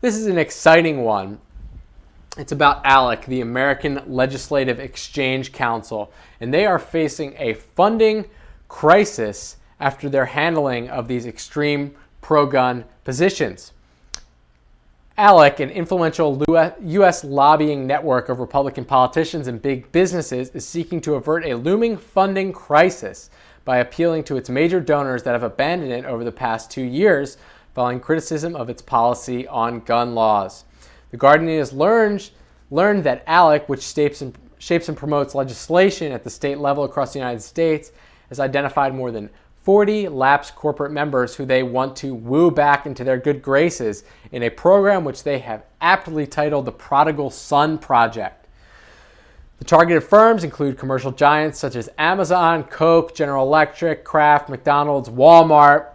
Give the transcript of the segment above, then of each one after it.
This is an exciting one. It's about Alec, the American Legislative Exchange Council, and they are facing a funding crisis after their handling of these extreme pro-gun positions. Alec, an influential U.S. lobbying network of Republican politicians and big businesses, is seeking to avert a looming funding crisis by appealing to its major donors that have abandoned it over the past 2 years following criticism of its policy on gun laws. The Guardian has learned that Alec, which shapes and promotes legislation at the state level across the United States, has identified more than 40 lapsed corporate members who they want to woo back into their good graces in a program which they have aptly titled the Prodigal Son Project. The targeted firms include commercial giants such as Amazon, Coke, General Electric, Kraft, McDonald's, Walmart,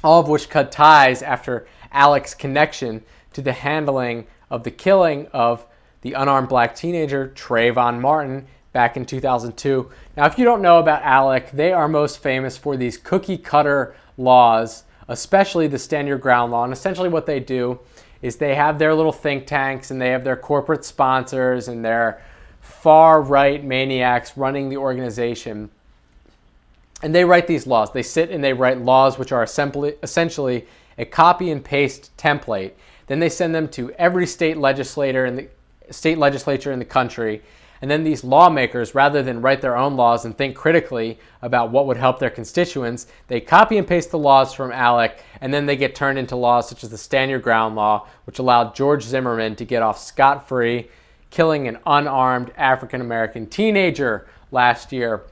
all of which cut ties after Alec's connection to the handling of the killing of the unarmed black teenager Trayvon Martin back in 2002. Now, if you don't know about Alec, they are most famous for these cookie cutter laws, especially the Stand Your Ground law. And essentially what they do is they have their little think tanks and they have their corporate sponsors and their far right maniacs running the organization. And they write these laws. They sit and they write laws which are essentially a copy and paste template. Then they send them to every state legislature in the country. And then these lawmakers, rather than write their own laws and think critically about what would help their constituents, they copy and paste the laws from Alec, and then they get turned into laws such as the Stand Your Ground law, which allowed George Zimmerman to get off scot-free, killing an unarmed African-American teenager last year.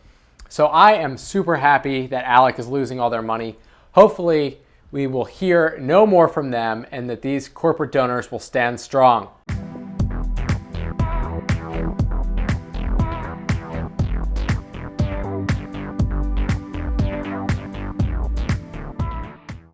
So I am super happy that Alec is losing all their money. Hopefully, we will hear no more from them and that these corporate donors will stand strong.